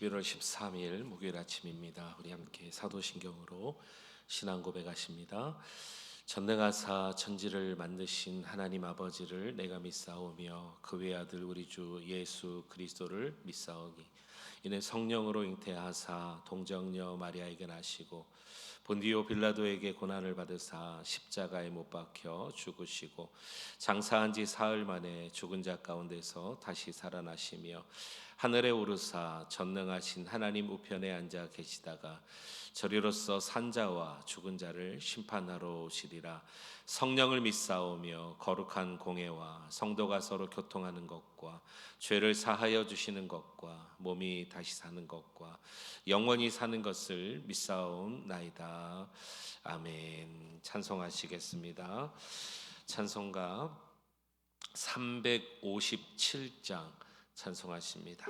11월 13일 목요일 아침입니다. 우리 함께 사도신경으로 신앙 고백하십니다. 전능하사 천지를 만드신 하나님 아버지를 내가 믿사오며 그 외아들 우리 주 예수 그리스도를 믿사오니 이는 성령으로 잉태하사 동정녀 마리아에게 나시고 본디오 빌라도에게 고난을 받으사 십자가에 못 박혀 죽으시고 장사한 지 사흘 만에 죽은 자 가운데서 다시 살아나시며 하늘에 오르사 전능하신 하나님 우편에 앉아 계시다가 저리로서 산자와 죽은 자를 심판하러 오시리라. 성령을 믿사오며 거룩한 공회와 성도가 서로 교통하는 것과 죄를 사하여 주시는 것과 몸이 다시 사는 것과 영원히 사는 것을 믿사옵나이다. 아멘. 찬송하시겠습니다. 찬송가 357장 찬송하십니다.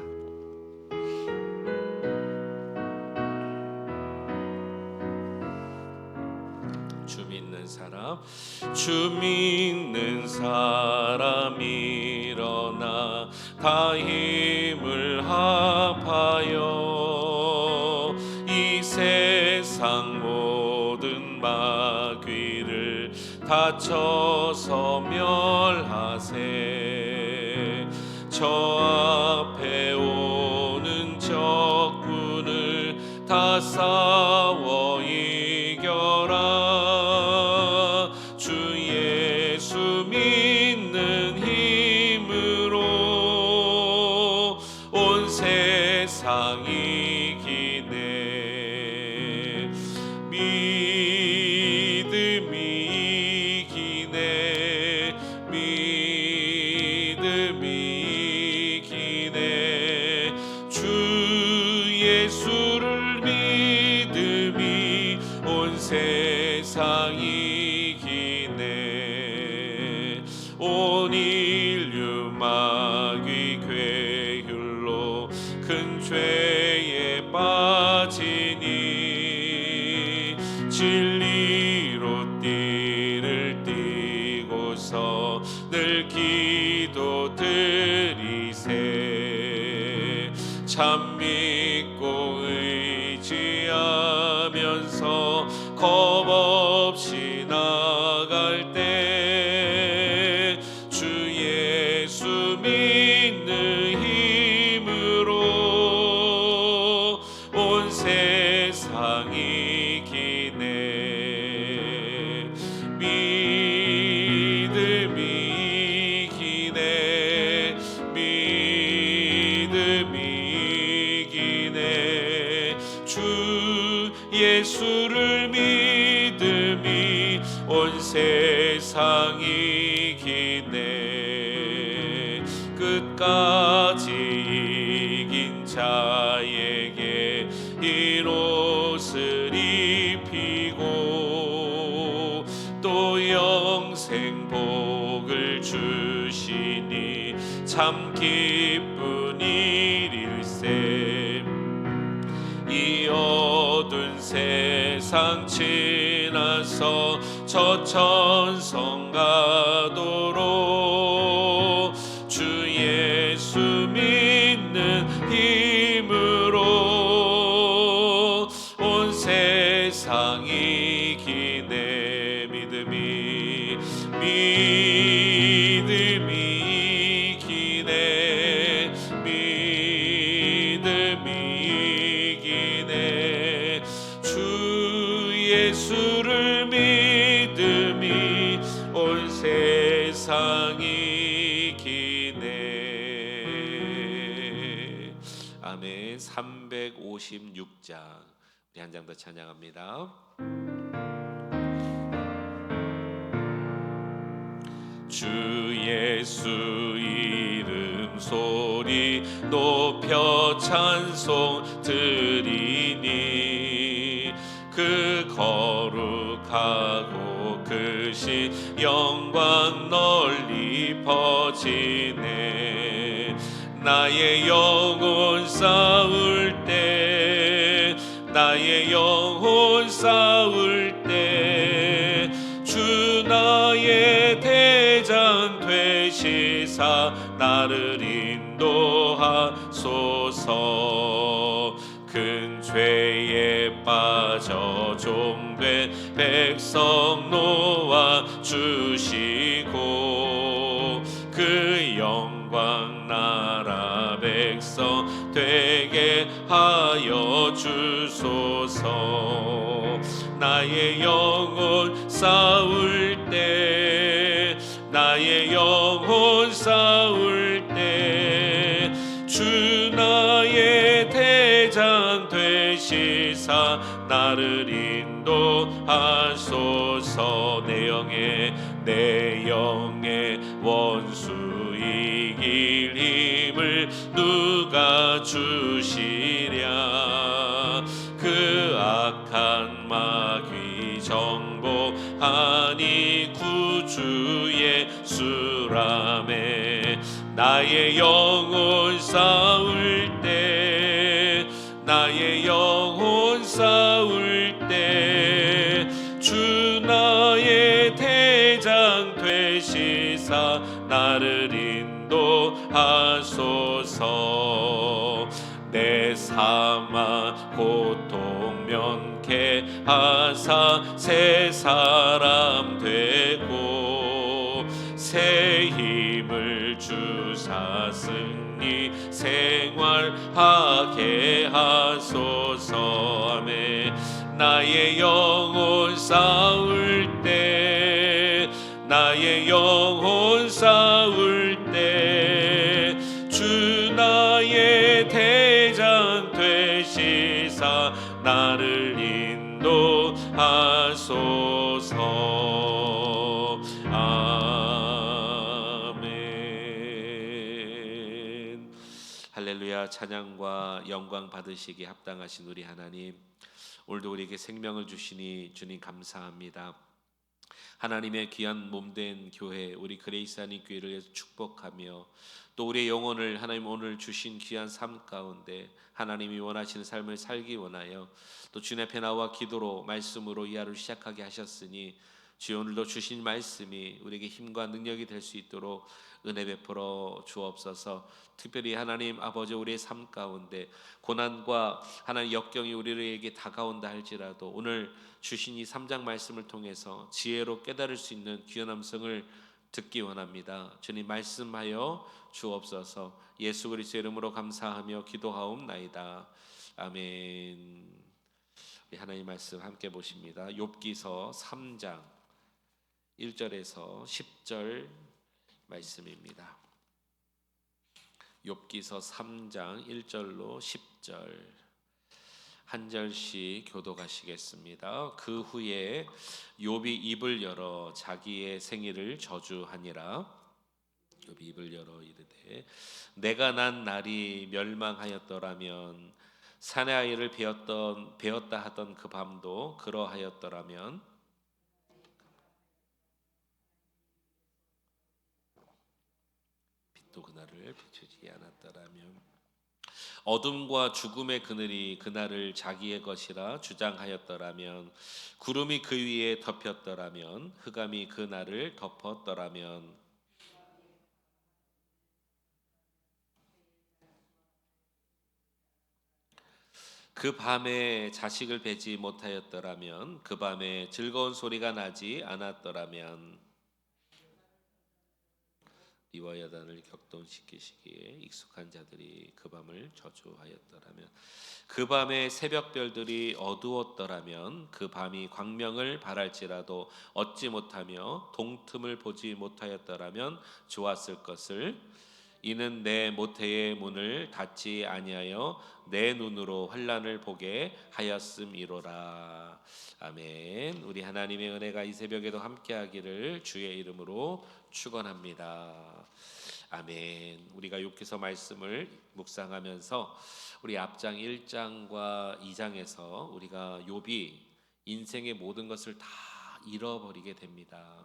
주 믿는 사람, 주 믿는 사람 일어나 다 힘을 합하여 이 세상 모든 마귀를 다쳐서 멸하세. 저 앞에 오는 적군을 다 싸워 이겨라. 주 예수 믿는 힘으로 온 세상 이기네. 믿음이 이기네. 믿음이 이기네. 주 예수를 믿음이 온 세상 이기네. 온 인류 마귀 괴율로 큰 죄에 빠지니 진리로 띠를 띠고서 늘 기도 드리세. 참 믿고 의지하면서 겁없이 나갈 때 주 예수 믿는 힘으로 온 세상 이기네. 믿음이 이기네. 믿음이 이기네. 주 예수를 믿음이 온 세상 이기네. 끝까지 이긴 자에게 흰 옷을 입히고 또 영생 복을 주시니 참 기쁜 일일세. 이 어두운 세상 지나서 저 천성 가도록 주 예수 믿는 힘으로 온 세상 이기네. 믿음이 이기네. 믿음이 이기네. 주 예수를 믿음이 온 세상 이기네. 아멘. 356장 우리 한 장 더 찬양합니다. 주 예수 이름 소리 높여 찬송 드리니 그 거룩하고 크신 영광 널리 퍼지네. 나의 영혼 싸울 때, 나의 영혼 싸울 때 주 나의 대장 되시사 나를 인도하소서. 큰 죄에 빠져 좀된 백성 놓아 주시고 그 영광 나라 백성 되게 하여 주소서. 나의 영혼 싸울 때 나의 영혼 싸울 때 주 나의 대장 되시사 나를 인도하소서. 내 영의 원수 이길 힘을 누가 주시랴. 그 악한 마귀 정복하니 구주 예수라매. 나의 영혼 싸울 때 나의 영혼 싸울 때 주 나의 대장 되시사 나를 인도하소서. 내 사망 고통 면케 하사 새 사람 되고 새 힘을 주사 승리 생활하게 하소서. 아멘. 나의 영혼 싸울 때 나의 영혼 싸울 때 주 나의 대장 되시사 나를 인도하소서. 아멘. 할렐루야. 찬양과 영광 받으시기에 합당하신 우리 하나님, 오늘도 우리에게 생명을 주시니 주님 감사합니다. 하나님의 귀한 몸된 교회 우리 그레이스 하나님 교회를 축복하며 또 우리의 영혼을 하나님 오늘 주신 귀한 삶 가운데 하나님이 원하시는 삶을 살기 원하여 또 주님 앞에 나와 기도로 말씀으로 이 하루를 시작하게 하셨으니 주여 오늘도 주신 말씀이 우리에게 힘과 능력이 될 수 있도록 은혜 베풀어 주옵소서. 특별히 하나님 아버지 우리의 삶 가운데 고난과 하나님 역경이 우리에게 다가온다 할지라도 오늘 주신 이 3장 말씀을 통해서 지혜로 깨달을 수 있는 귀한 음성을 듣기 원합니다. 주님 말씀하여 주옵소서. 예수 그리스도의 이름으로 감사하며 기도하옵나이다. 아멘. 우리 하나님 말씀 함께 보십니다. 욥기서 3장 1절에서 10절 말씀입니다. 욥기서 3장 1절로 10절 한 절씩 교독하시겠습니다. 그 후에 욥이 입을 열어 자기의 생일을 저주하니라. 욥이 입을 열어 이르되 내가 난 날이 멸망하였더라면 사내 아이를 베었다 하던 그 밤도 그러하였더라면 빛도 그날을 비추지 않았더라면 어둠과 죽음의 그늘이 그날을 자기의 것이라 주장하였더라면 구름이 그 위에 덮였더라면 흑암이 그날을 덮었더라면 그 밤에 자식을 베지 못하였더라면 그 밤에 즐거운 소리가 나지 않았더라면 리와야단을 격동시키시기에 익숙한 자들이 그 밤을 저주하였더라면 그 밤에 새벽별들이 어두웠더라면 그 밤이 광명을 발할지라도 얻지 못하며 동틈을 보지 못하였더라면 좋았을 것을. 이는 내 모태의 문을 닫지 아니하여 내 눈으로 환난을 보게 하였음이로라. 아멘. 우리 하나님의 은혜가 이 새벽에도 함께하기를 주의 이름으로 축원합니다. 아멘. 우리가 욥기서 말씀을 묵상하면서 우리 앞장 1장과 2장에서 우리가 욥이 인생의 모든 것을 다 잃어버리게 됩니다.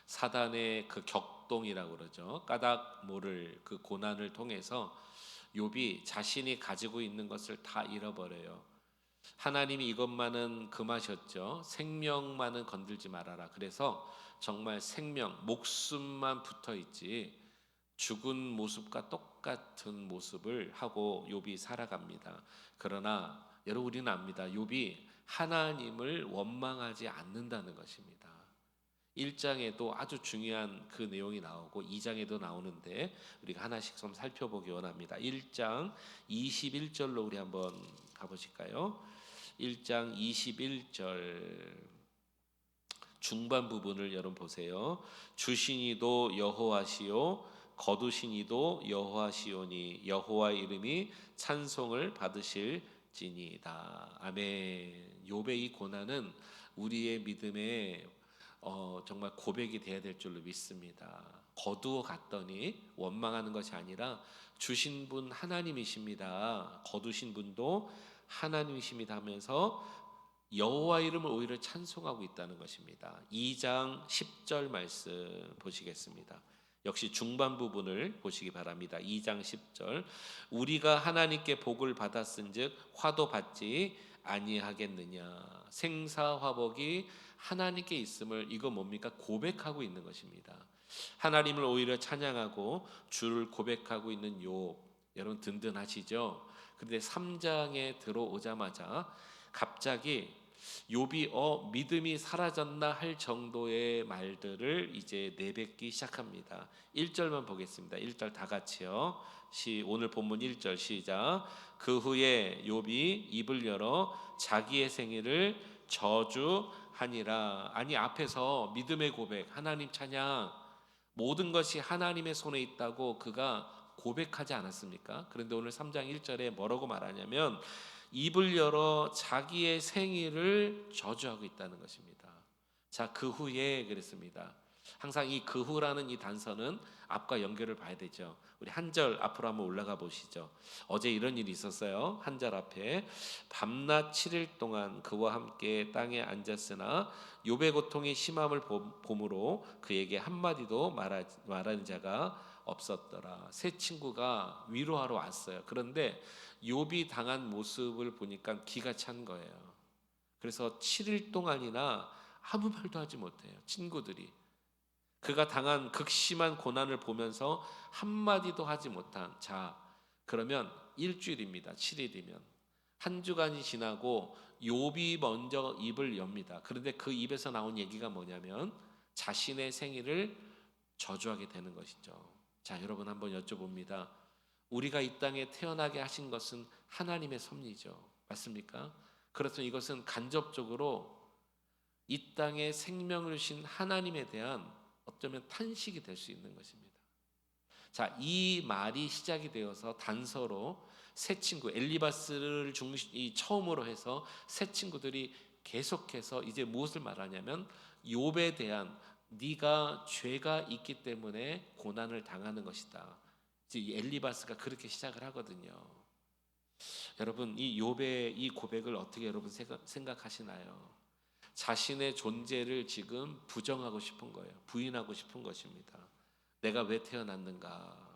사단의 그 격동이라고 그러죠. 까닭 모를 그 고난을 통해서 욥이 자신이 가지고 있는 것을 다 잃어버려요. 하나님이 이것만은 금하셨죠. 생명만은 건들지 말아라. 그래서 정말 생명, 목숨만 붙어 있지 죽은 모습과 똑같은 모습을 하고 욥이 살아갑니다. 그러나 여러분 우리는 압니다. 욥이 하나님을 원망하지 않는다는 것입니다. 1장에도 아주 중요한 그 내용이 나오고 2장에도 나오는데 우리가 하나씩 좀 살펴보기 원합니다. 1장 21절로 우리 한번 가보실까요? 1장 21절 중반 부분을 여러분 보세요. 주신 이도 여호와시요 거두신 이도 여호와시오니 여호와의 이름이 찬송을 받으실지니이다. 아멘. 욥의 이 고난은 우리의 믿음의 정말 고백이 되어야 될 줄로 믿습니다. 거두어 갔더니 원망하는 것이 아니라 주신 분 하나님이십니다. 거두신 분도 하나님이십니다 하면서 여호와 이름을 오히려 찬송하고 있다는 것입니다. 2장 10절 말씀 보시겠습니다. 역시 중반 부분을 보시기 바랍니다. 2장 10절 우리가 하나님께 복을 받았은즉 화도 받지 아니하겠느냐. 생사화복이 하나님께 있음을 이거 뭡니까? 고백하고 있는 것입니다. 하나님을 오히려 찬양하고 주를 고백하고 있는 욥. 여러분 든든하시죠? 그런데 3장에 들어오자마자 갑자기 욥이 믿음이 사라졌나 할 정도의 말들을 이제 내뱉기 시작합니다. 1절만 보겠습니다. 1절 다 같이요. 오늘 본문 1절 시작. 그 후에 욥이 입을 열어 자기의 생일을 저주하니라. 아니 앞에서 믿음의 고백, 하나님 찬양, 모든 것이 하나님의 손에 있다고 그가 고백하지 않았습니까? 그런데 오늘 3장 1절에 뭐라고 말하냐면 입을 열어 자기의 생일을 저주하고 있다는 것입니다. 자, 그 후에 그랬습니다. 항상 이 그 후라는 이 단서는 앞과 연결을 봐야 되죠. 우리 한 절 앞으로 한번 올라가 보시죠. 어제 이런 일이 있었어요. 한 절 앞에 밤낮 7일 동안 그와 함께 땅에 앉았으나 욥의 고통이 심함을 보므로 그에게 한마디도 말하는 자가 없었더라. 세 친구가 위로하러 왔어요. 그런데 욥이 당한 모습을 보니까 기가 찬 거예요. 그래서 7일 동안이나 아무 말도 하지 못해요. 친구들이 그가 당한 극심한 고난을 보면서 한마디도 하지 못한. 자, 그러면 일주일입니다. 7일이면 한 주간이 지나고 욥이 먼저 입을 엽니다. 그런데 그 입에서 나온 얘기가 뭐냐면 자신의 생일을 저주하게 되는 것이죠. 자, 여러분 한번 여쭤봅니다. 우리가 이 땅에 태어나게 하신 것은 하나님의 섭리죠. 맞습니까? 그렇다면 이것은 간접적으로 이 땅에 생명을 주신 하나님에 대한 어쩌면 탄식이 될 수 있는 것입니다. 자, 이 말이 시작이 되어서 단서로 세 친구 엘리바스를 처음으로 해서 세 친구들이 계속해서 이제 무엇을 말하냐면 욥에 대한 네가 죄가 있기 때문에 고난을 당하는 것이다. 이제 이 엘리바스가 그렇게 시작을 하거든요. 여러분 이 욥의 이 고백을 어떻게 여러분 생각하시나요? 자신의 존재를 지금 부정하고 싶은 거예요. 부인하고 싶은 것입니다. 내가 왜 태어났는가?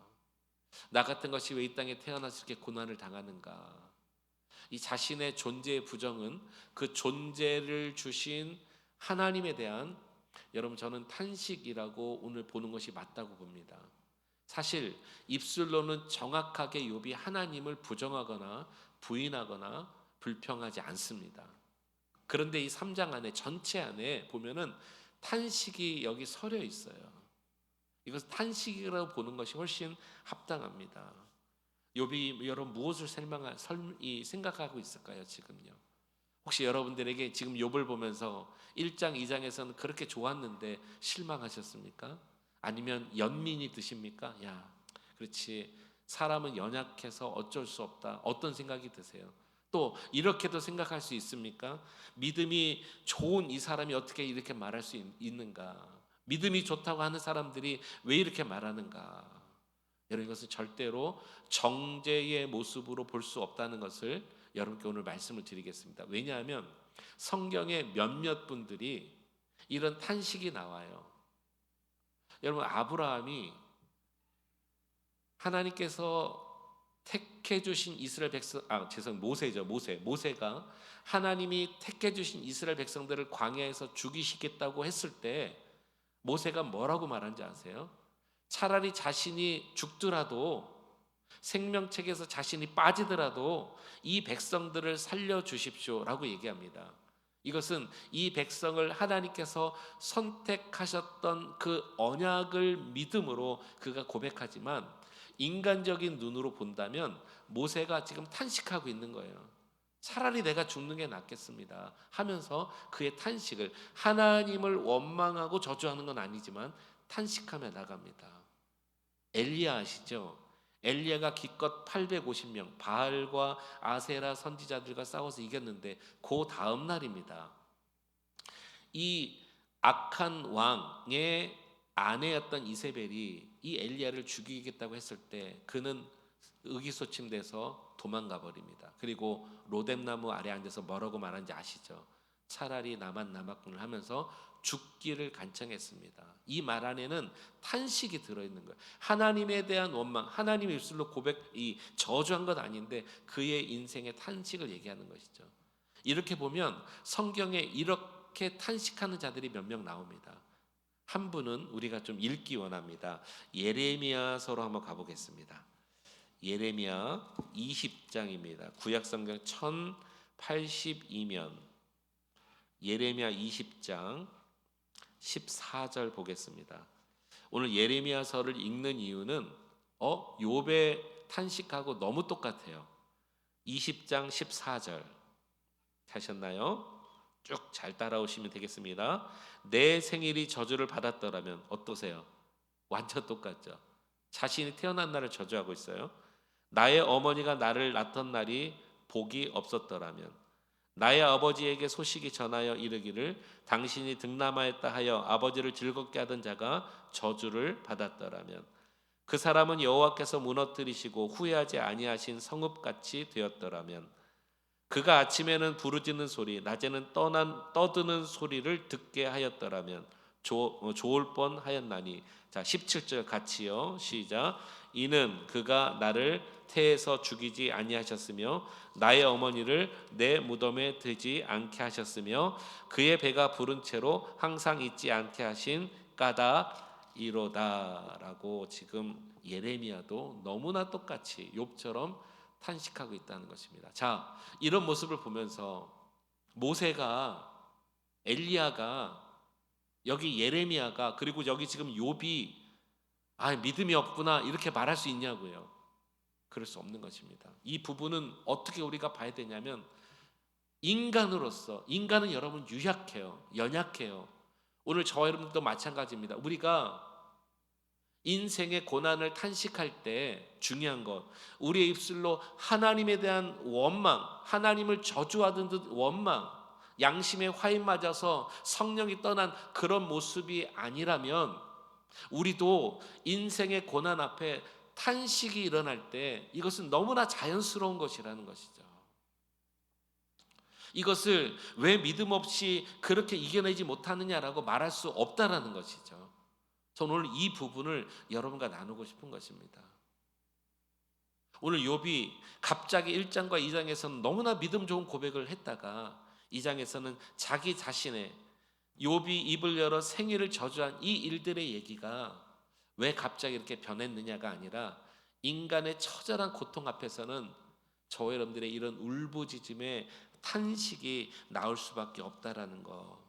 나 같은 것이 왜 이 땅에 태어나서 이렇게 고난을 당하는가? 이 자신의 존재의 부정은 그 존재를 주신 하나님에 대한 여러분 저는 탄식이라고 오늘 보는 것이 맞다고 봅니다. 사실 입술로는 정확하게 욥이 하나님을 부정하거나 부인하거나 불평하지 않습니다. 그런데 이 3장 안에 전체 안에 보면은 탄식이 여기 서려 있어요. 이것을 탄식이라고 보는 것이 훨씬 합당합니다. 욥이 여러분 무엇을 생각하고 있을까요 지금요? 혹시 여러분들에게 지금 욥을 보면서 1장 2장에서는 그렇게 좋았는데 실망하셨습니까? 아니면 연민이 드십니까? 야, 그렇지. 사람은 연약해서 어쩔 수 없다. 어떤 생각이 드세요? 또 이렇게도 생각할 수 있습니까? 믿음이 좋은 이 사람이 어떻게 이렇게 말할 수 있는가? 믿음이 좋다고 하는 사람들이 왜 이렇게 말하는가? 여러분 이것은 절대로 정죄의 모습으로 볼 수 없다는 것을 여러분께 오늘 말씀을 드리겠습니다. 왜냐하면 성경에 몇몇 분들이 이런 탄식이 나와요. 여러분 아브라함이 하나님께서 택해 주신 이스라엘 백성 모세가 하나님이 택해 주신 이스라엘 백성들을 광야에서 죽이시겠다고 했을 때 모세가 뭐라고 말한지 아세요? 차라리 자신이 죽더라도 생명책에서 자신이 빠지더라도 이 백성들을 살려주십시오라고 얘기합니다. 이것은 이 백성을 하나님께서 선택하셨던 그 언약을 믿음으로 그가 고백하지만, 인간적인 눈으로 본다면 모세가 지금 탄식하고 있는 거예요. 차라리 내가 죽는 게 낫겠습니다 하면서 그의 탄식을, 하나님을 원망하고 저주하는 건 아니지만 탄식하며 나갑니다. 엘리야 아시죠? 엘리야가 기껏 850명 바알과 아세라 선지자들과 싸워서 이겼는데 그 다음 날입니다. 이 악한 왕의 아내였던 이세벨이 이 엘리야를 죽이겠다고 했을 때 그는 의기소침돼서 도망가 버립니다. 그리고 로뎀나무 아래 앉아서 뭐라고 말하는지 아시죠? 차라리 나만 남았군을 하면서 죽기를 간청했습니다. 이 말 안에는 탄식이 들어있는 거예요. 하나님에 대한 원망, 하나님의 입술로 저주한 것 아닌데 그의 인생의 탄식을 얘기하는 것이죠. 이렇게 보면 성경에 이렇게 탄식하는 자들이 몇 명 나옵니다. 한 분은 우리가 좀 읽기 원합니다. 예레미야서로 한번 가보겠습니다. 예레미야 20장입니다. 구약성경 1082면 예레미야 20장 14절 보겠습니다. 오늘 예레미야서를 읽는 이유는 욥의 탄식하고 너무 똑같아요. 20장 14절 하셨나요? 쭉 잘 따라오시면 되겠습니다. 내 생일이 저주를 받았더라면 어떠세요? 완전 똑같죠. 자신이 태어난 날을 저주하고 있어요. 나의 어머니가 나를 낳던 날이 복이 없었더라면, 나의 아버지에게 소식이 전하여 이르기를 당신이 득남하였다 하여 아버지를 즐겁게 하던 자가 저주를 받았더라면, 그 사람은 여호와께서 무너뜨리시고 후회하지 아니하신 성읍같이 되었더라면, 그가 아침에는 부르짖는 소리, 낮에는 떠드는 소리를 듣게 하였더라면 좋을 뻔하였나니. 자, 17절 같이요. 시작. 이는 그가 나를 태에서 죽이지 아니하셨으며 나의 어머니를 내 무덤에 들지 않게 하셨으며 그의 배가 부른 채로 항상 잊지 않게 하신 까닭이로다라고 지금 예레미야도 너무나 똑같이 욥처럼 탄식하고 있다는 것입니다. 자, 이런 모습을 보면서 모세가, 엘리야가, 여기 예레미야가, 그리고 여기 지금 욥이 믿음이 없구나 이렇게 말할 수 있냐고요. 그럴 수 없는 것입니다. 이 부분은 어떻게 우리가 봐야 되냐면, 인간으로서, 인간은 여러분 유약해요. 연약해요. 오늘 저와 여러분도 마찬가지입니다. 우리가 인생의 고난을 탄식할 때 중요한 것, 우리의 입술로 하나님에 대한 원망, 하나님을 저주하던 듯 원망, 양심의 화인 맞아서 성령이 떠난 그런 모습이 아니라면, 우리도 인생의 고난 앞에 탄식이 일어날 때 이것은 너무나 자연스러운 것이라는 것이죠. 이것을 왜 믿음 없이 그렇게 이겨내지 못하느냐라고 말할 수 없다라는 것이죠. 저는 오늘 이 부분을 여러분과 나누고 싶은 것입니다. 오늘 욥이 갑자기 1장과 2장에서는 너무나 믿음 좋은 고백을 했다가 2장에서는 자기 자신의, 욥이 입을 열어 생일을 저주한 이 일들의 얘기가 왜 갑자기 이렇게 변했느냐가 아니라, 인간의 처절한 고통 앞에서는 저와 여러분들의 이런 울부짖음의 탄식이 나올 수밖에 없다라는 거.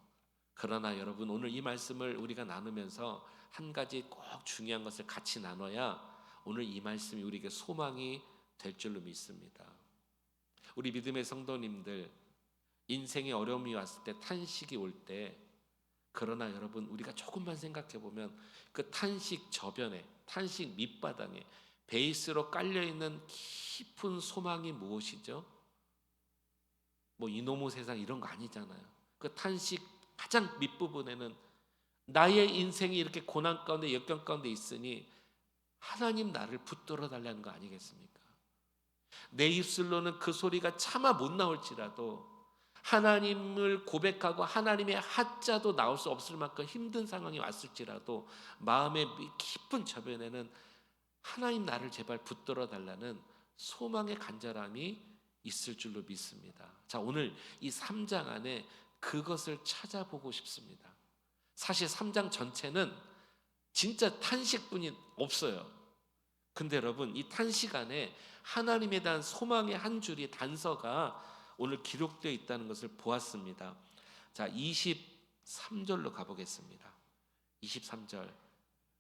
그러나 여러분, 오늘 이 말씀을 우리가 나누면서 한 가지 꼭 중요한 것을 같이 나눠야 오늘 이 말씀이 우리에게 소망이 될 줄로 믿습니다. 우리 믿음의 성도님들, 인생의 어려움이 왔을 때, 탄식이 올 때, 그러나 여러분, 우리가 조금만 생각해 보면 그 탄식 저변에, 탄식 밑바닥에 베이스로 깔려있는 깊은 소망이 무엇이죠? 뭐 이놈의 세상 이런 거 아니잖아요. 그 탄식 가장 밑부분에는 나의 인생이 이렇게 고난 가운데, 역경 가운데 있으니 하나님 나를 붙들어 달라는 거 아니겠습니까? 내 입술로는 그 소리가 차마 못 나올지라도 하나님을 고백하고 하나님의 하자도 나올 수 없을 만큼 힘든 상황이 왔을지라도 마음의 깊은 저변에는 하나님 나를 제발 붙들어 달라는 소망의 간절함이 있을 줄로 믿습니다. 자, 오늘 이 3장 안에 그것을 찾아보고 싶습니다. 사실 3장 전체는 진짜 탄식뿐이 없어요. 근데 여러분, 이 탄식 안에 하나님에 대한 소망의 한 줄이 단서가 오늘 기록되어 있다는 것을 보았습니다. 자, 23절로 가보겠습니다. 23절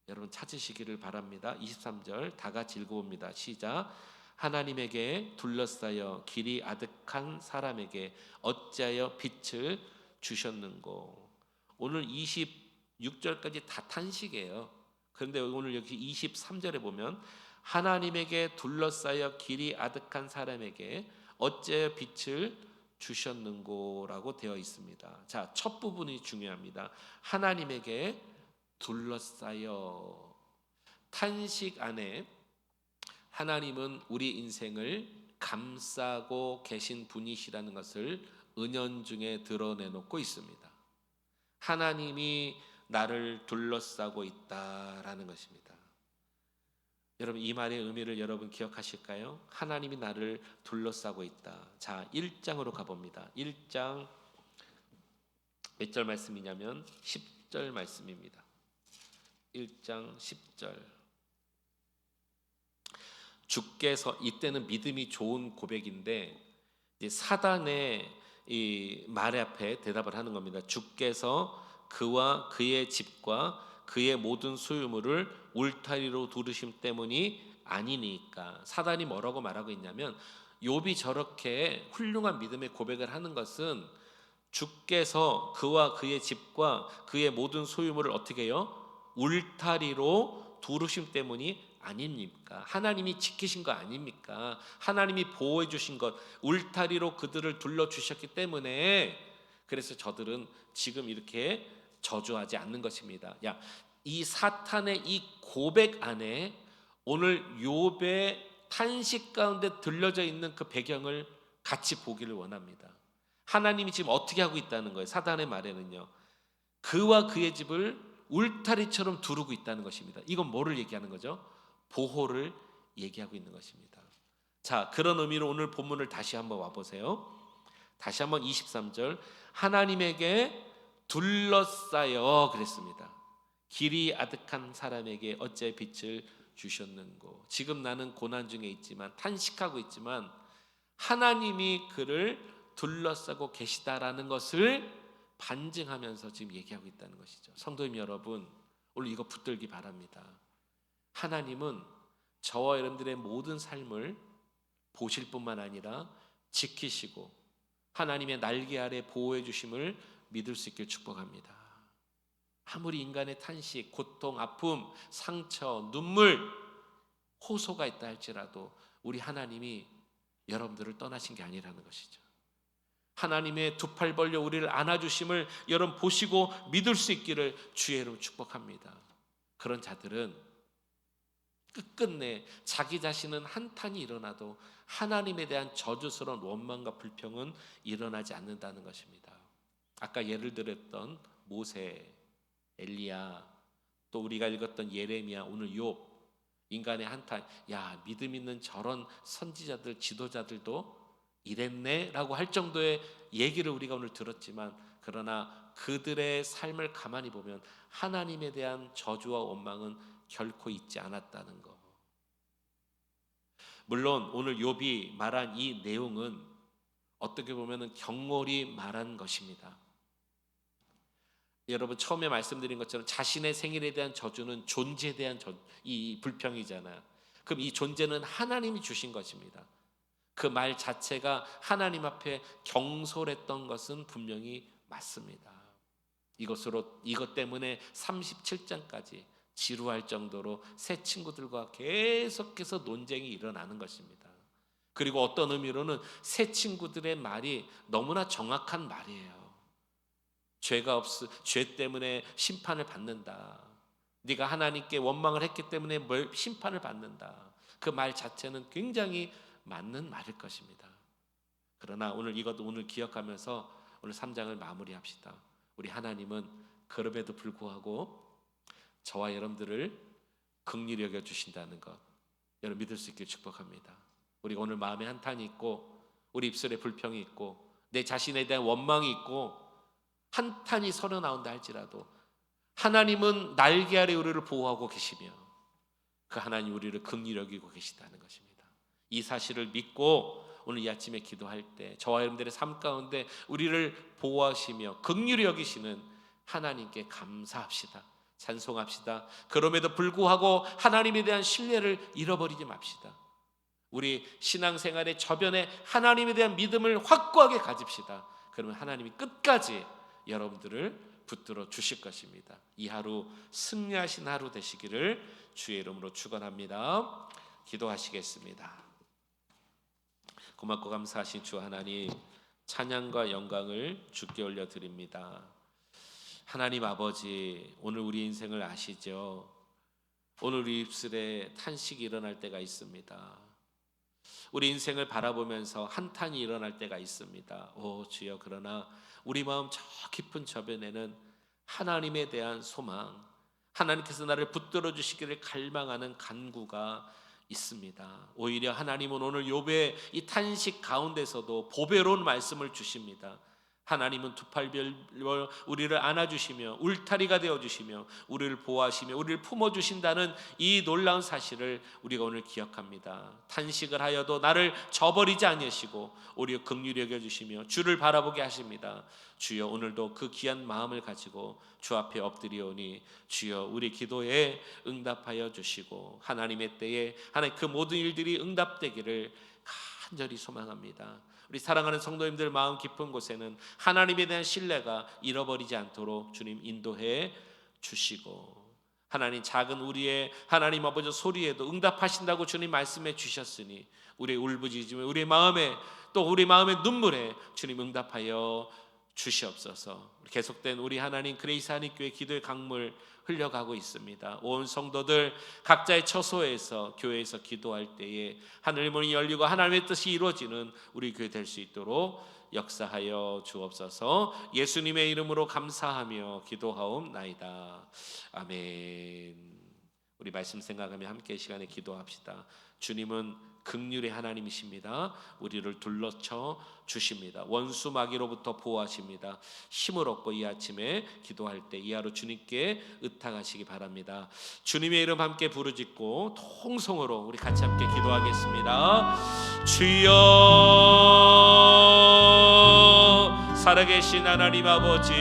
여러분 찾으시기를 바랍니다. 23절 다 같이 읽어봅니다. 시작. 하나님에게 둘러싸여 길이 아득한 사람에게 어찌하여 빛을 주셨는고. 오늘 26절까지 다 탄식이에요. 그런데 오늘 여기 23절에 보면 하나님에게 둘러싸여 길이 아득한 사람에게 어찌하여 빛을 주셨는고라고 되어 있습니다. 자, 첫 부분이 중요합니다. 하나님에게 둘러싸여. 탄식 안에 하나님은 우리 인생을 감싸고 계신 분이시라는 것을 은연중에 드러내놓고 있습니다. 하나님이 나를 둘러싸고 있다라는 것입니다. 여러분, 이 말의 의미를 여러분 기억하실까요? 하나님이 나를 둘러싸고 있다. 자, 1장으로 가봅니다. 1장 몇 절 말씀이냐면 10절 말씀입니다. 1장 10절. 주께서, 이때는 믿음이 좋은 고백인데 이제 사단의 이 말 앞에 대답을 하는 겁니다. 주께서 그와 그의 집과 그의 모든 소유물을 울타리로 두르심 때문이 아니니까. 사단이 뭐라고 말하고 있냐면, 욥이 저렇게 훌륭한 믿음의 고백을 하는 것은 주께서 그와 그의 집과 그의 모든 소유물을 어떻게 해요? 울타리로 두르심 때문이 아닙니까? 하나님이 지키신 거 아닙니까? 하나님이 보호해 주신 것, 울타리로 그들을 둘러 주셨기 때문에, 그래서 저들은 지금 이렇게 저주하지 않는 것입니다. 야, 이 사탄의 이 고백 안에 오늘 욥의 탄식 가운데 들려져 있는 그 배경을 같이 보기를 원합니다. 하나님이 지금 어떻게 하고 있다는 거예요? 사단의 말에는요, 그와 그의 집을 울타리처럼 두르고 있다는 것입니다. 이건 뭐를 얘기하는 거죠? 보호를 얘기하고 있는 것입니다. 자, 그런 의미로 오늘 본문을 다시 한번 와보세요. 다시 한번 23절. 하나님에게 둘러싸여 그랬습니다. 길이 아득한 사람에게 어째 빛을 주셨는고. 지금 나는 고난 중에 있지만, 탄식하고 있지만 하나님이 그를 둘러싸고 계시다라는 것을 반증하면서 지금 얘기하고 있다는 것이죠. 성도님 여러분, 오늘 이거 붙들기 바랍니다. 하나님은 저와 여러분들의 모든 삶을 보실 뿐만 아니라 지키시고 하나님의 날개 아래 보호해 주심을 믿을 수 있길 축복합니다. 아무리 인간의 탄식, 고통, 아픔, 상처, 눈물, 호소가 있다 할지라도 우리 하나님이 여러분들을 떠나신 게 아니라는 것이죠. 하나님의 두 팔 벌려 우리를 안아주심을 여러분 보시고 믿을 수 있기를 주의 이름으로 축복합니다. 그런 자들은 끝끝내 자기 자신은 한탄이 일어나도 하나님에 대한 저주스러운 원망과 불평은 일어나지 않는다는 것입니다. 아까 예를 들었던 모세, 엘리야, 또 우리가 읽었던 예레미야, 오늘 욥, 인간의 한탄, 야, 믿음 있는 저런 선지자들, 지도자들도 이랬네 라고 할 정도의 얘기를 우리가 오늘 들었지만, 그러나 그들의 삶을 가만히 보면 하나님에 대한 저주와 원망은 결코 있지 않았다는 것. 물론 오늘 욥이 말한 이 내용은 어떻게 보면 경홀히 말한 것입니다. 여러분, 처음에 말씀드린 것처럼 자신의 생일에 대한 저주는 존재에 대한 이 불평이잖아요. 그럼 이 존재는 하나님이 주신 것입니다. 그 말 자체가 하나님 앞에 경솔했던 것은 분명히 맞습니다. 이것 때문에 37장까지 지루할 정도로 새 친구들과 계속해서 논쟁이 일어나는 것입니다. 그리고 어떤 의미로는 새 친구들의 말이 너무나 정확한 말이에요. 죄 때문에 심판을 받는다. 네가 하나님께 원망을 했기 때문에 심판을 받는다. 그 말 자체는 굉장히 맞는 말일 것입니다. 그러나 이것도 오늘 기억하면서 오늘 3장을 마무리합시다. 우리 하나님은 그럼에도 불구하고 저와 여러분들을 긍휼히 여겨 주신다는 것, 여러분 믿을 수 있길 축복합니다. 우리가 오늘 마음에 한탄이 있고 우리 입술에 불평이 있고 내 자신에 대한 원망이 있고 한탄이 서려 나온다 할지라도 하나님은 날개 아래 우리를 보호하고 계시며 그 하나님 우리를 긍휼히 여기고 계시다는 것입니다. 이 사실을 믿고 오늘 이 아침에 기도할 때 저와 여러분들의 삶 가운데 우리를 보호하시며 긍휼히 여기시는 하나님께 감사합시다. 찬송합시다. 그럼에도 불구하고 하나님에 대한 신뢰를 잃어버리지 맙시다. 우리 신앙생활의 저변에 하나님에 대한 믿음을 확고하게 가집시다. 그러면 하나님이 끝까지 여러분들을 붙들어 주실 것입니다. 이 하루 승리하신 하루 되시기를 주의 이름으로 축원합니다. 기도하시겠습니다. 고맙고 감사하신 주 하나님, 찬양과 영광을 주께 올려드립니다. 하나님 아버지, 오늘 우리 인생을 아시죠? 오늘 우리 입술에 탄식이 일어날 때가 있습니다. 우리 인생을 바라보면서 한탄이 일어날 때가 있습니다. 오 주여, 그러나 우리 마음 저 깊은 저변에는 하나님에 대한 소망, 하나님께서 나를 붙들어 주시기를 갈망하는 간구가 있습니다. 오히려 하나님은 오늘 욥의 이 탄식 가운데서도 보배로운 말씀을 주십니다. 하나님은 두 팔 벌려 우리를 안아주시며 울타리가 되어주시며 우리를 보호하시며 우리를 품어주신다는 이 놀라운 사실을 우리가 오늘 기억합니다. 탄식을 하여도 나를 저버리지 않으시고 오히려 긍휼히 여겨주시며 주를 바라보게 하십니다. 주여, 오늘도 그 귀한 마음을 가지고 주 앞에 엎드리오니 주여, 우리 기도에 응답하여 주시고 하나님의 때에 하나님 그 모든 일들이 응답되기를 간절히 소망합니다. 우리 사랑하는 성도님들 마음 깊은 곳에는 하나님에 대한 신뢰가 잃어버리지 않도록 주님 인도해 주시고, 하나님 작은 우리의 하나님 아버지 소리에도 응답하신다고 주님 말씀해 주셨으니 우리의 울부짖음에 우리의 마음에 또 우리 마음의 눈물에 주님 응답하여 주시옵소서. 계속된 우리 하나님 그레이스 한인교회 기도의 강물 흘려가고 있습니다. 온 성도들 각자의 처소에서 교회에서 기도할 때에 하늘 문이 열리고 하나님의 뜻이 이루어지는 우리 교회 될 수 있도록 역사하여 주옵소서. 예수님의 이름으로 감사하며 기도하옵나이다. 아멘. 우리 말씀 생각하며 함께 이 시간에 기도합시다. 주님은 긍휼의 하나님이십니다. 우리를 둘러쳐 주십니다. 원수 마귀로부터 보호하십니다. 힘을 얻고 이 아침에 기도할 때 이 하루 주님께 의탁하시기 바랍니다. 주님의 이름 함께 부르짖고 통성으로 우리 같이 함께 기도하겠습니다. 주여, 살아계신 하나님 아버지,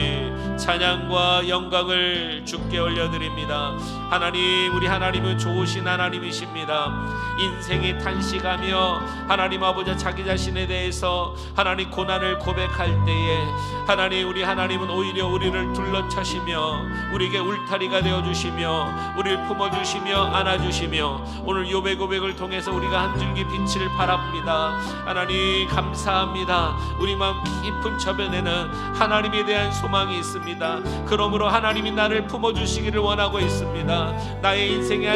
찬양과 영광을 주께 올려드립니다. 하나님, 우리 하나님은 좋으신 하나님이십니다. 인생이 탄식하며 하나님 아버지 자기 자신에 대해서 하나님 고난을 고백할 때에 하나님, 우리 하나님은 오히려 우리를 둘러차시며 우리에게 울타리가 되어주시며 우리를 품어주시며 안아주시며 오늘 욥의 고백을 통해서 우리가 한 줄기 빛을 발합니다. 하나님 감사합니다. 우리 마음 깊은 저변에는 하나님에 대한 소망이 있습니다. 그러므로 하나님이 나를 품어주시기를 원하고 있습니다. 나의 인생의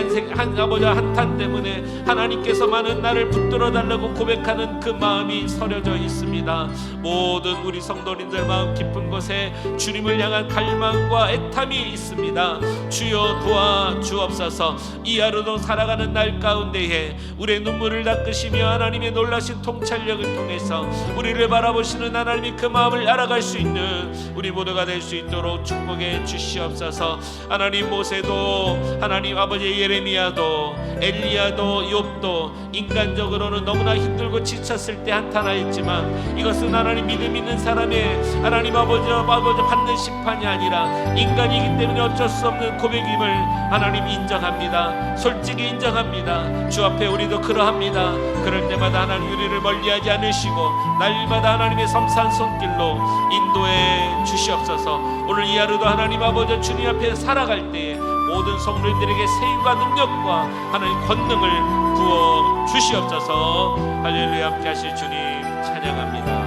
아버지 한탄 때문에 하나님께서만은 나를 붙들어 달라고 고백하는 그 마음이 서려져 있습니다. 모든 우리 성도님들 마음 깊은 곳에 주님을 향한 갈망과 애탐이 있습니다. 주여 도와주옵소서. 이 하루도 살아가는 날 가운데에 우리의 눈물을 닦으시며 하나님의 놀라신 통찰력을 통해서 우리를 바라보시는 하나님이 그 마음을 알아갈 수 있는 우리 모두가 될 수 있도록 축복해 주시옵소서. 하나님, 모세도 하나님 아버지 예레미야도 엘리야도 욥도 인간적으로는 너무나 힘들고 지쳤을 때 한탄하였지만 이것은 하나님 믿음 있는 사람의 하나님 아버지 받는 심판이 아니라 인간이기 때문에 어쩔 수 없는 고백임을 하나님 인정합니다. 솔직히 인정합니다. 주 앞에 우리도 그러합니다. 그럴 때마다 하나님 우리를 멀리하지 않으시고 날마다 하나님의 섬세한 손길로 인도해 주시옵소서. 오늘 이 하루도 하나님 아버지 주님 앞에 살아갈 때에 모든 성도님들에게 세임과 능력과 하나님 권능을 부어 주시옵소서. 할렐루야. 함께 하실 주님 찬양합니다.